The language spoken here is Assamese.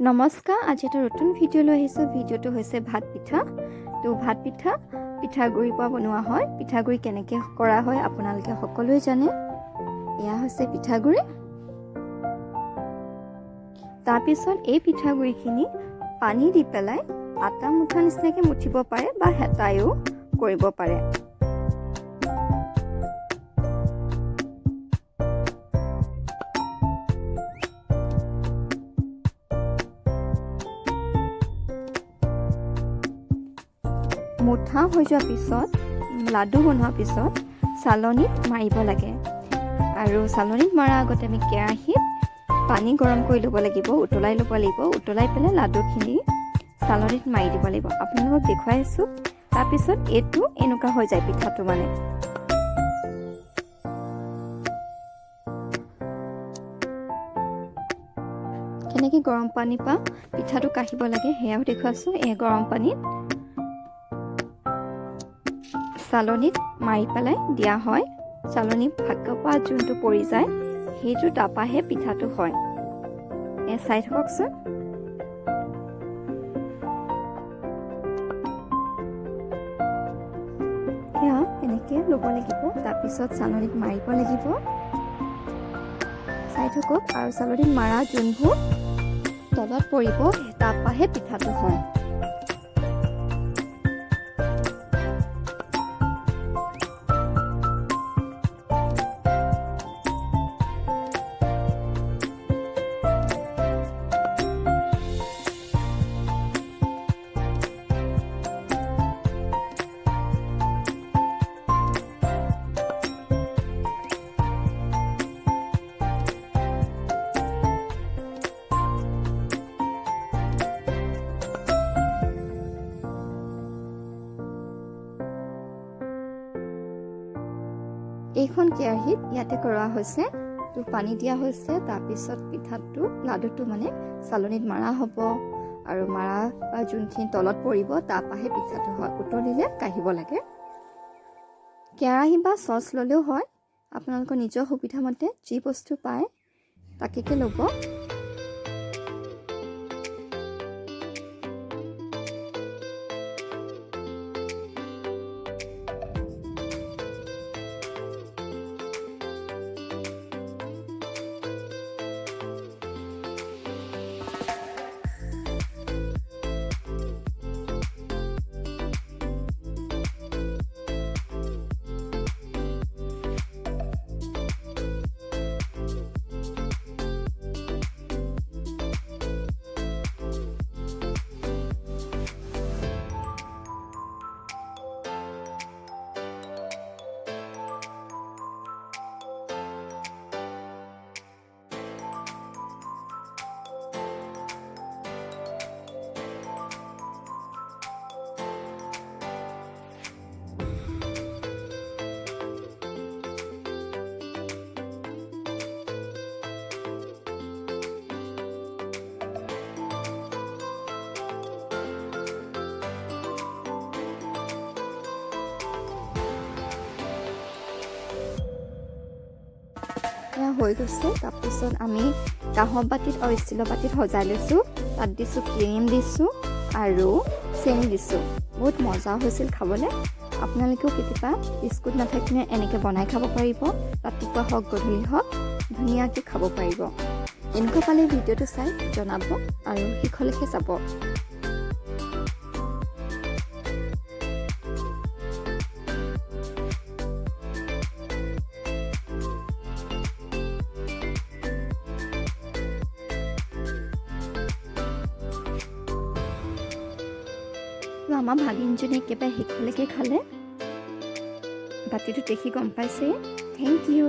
নমস্কাৰ, আজি এটা নতুন ভিডিঅ' লৈ আহিছোঁ। ভিডিঅ'টো হৈছে ভাত পিঠা। তো ভাত পিঠা পিঠাগুড়িৰ পৰা বনোৱা হয়। পিঠাগুড়ি কেনেকৈ কৰা হয় আপোনালোকে সকলোৱে জানে। এয়া হৈছে পিঠাগুড়ি। তাৰপিছত এই পিঠাগুড়িখিনি পানী দি পেলাই আটা মুঠা নিচিনাকৈ মুঠিব পাৰে বা হেতায়ো কৰিব পাৰে। মুঠা হৈ যোৱাৰ পিছত লাডু বনোৱাৰ পিছত চালনীত মাৰিব লাগে। আৰু চালনীত মৰাৰ আগতে আমি কেৰাহীত পানী গৰম কৰি ল'ব লাগিব, উতলাই ল'ব লাগিব। উতলাই পেলাই লাডুখিনি চালনীত মাৰি দিব লাগিব। আপোনালোকক দেখুৱাই আছোঁ। তাৰপিছত এইটো এনেকুৱা হৈ যায় পিঠাটো মানে। কেনেকৈ গৰম পানীৰ পৰা পিঠাটো কাঢ়িব লাগে সেয়াও দেখুৱাইছোঁ। এই গৰম পানীত চালনীত মাৰি পেলাই দিয়া হয়। চালনীত ভাগৰ পৰা যোনটো পৰি যায় সেইটো তাৰপৰাহে পিঠাটো হয়। চাই থাককচোন। সেয়া এনেকৈ ল'ব লাগিব। তাৰপিছত চালনীত মাৰিব লাগিব। চাই থাকক। আৰু চালনীত মাৰা যোনবোৰ তলত পৰিব তাৰপৰাহে পিঠাটো হয়। এইখন কেৰাহীত ইয়াতে কৰা হৈছে। তো পানী দিয়া হৈছে। তাৰপিছত পিঠাটো লাডুটো মানে চালনীত মাৰা হ'ব। আৰু মাৰা বা যোনখিনি তলত পৰিব তাৰপৰাহে পিঠাটো হয়। উতলিলে কাঢ়িব লাগে। কেৰাহী বা চচ ল'লেও হয়। আপোনালোকৰ নিজৰ সুবিধামতে যি বস্তু পায় তাকে ল'ব। হৈ গৈছে। তাৰপিছত আমি কাঁহৰ বাতিত আৰু ষ্টীলৰ বাতিত সজাই লৈছোঁ। তাত দিছোঁ ক্ৰীম দিছোঁ আৰু চেনি দিছোঁ। বহুত মজা হৈছিল খাবলৈ। আপোনালোকেও কেতিয়াবা বিস্কুট নাথাকিলে এনেকৈ বনাই খাব পাৰিব। ৰাতিপুৱা হওক গধূলি হওক ধুনীয়াকৈ খাব পাৰিব। এনেকুৱা পালে ভিডিঅ'টো চাই জনাব আৰু শেষলৈকে চাব। আমাৰ ভাগিনজনী একেবাৰে শেষলৈকে খালে। বাতিটো দেখি গম পাইছে। Thank U.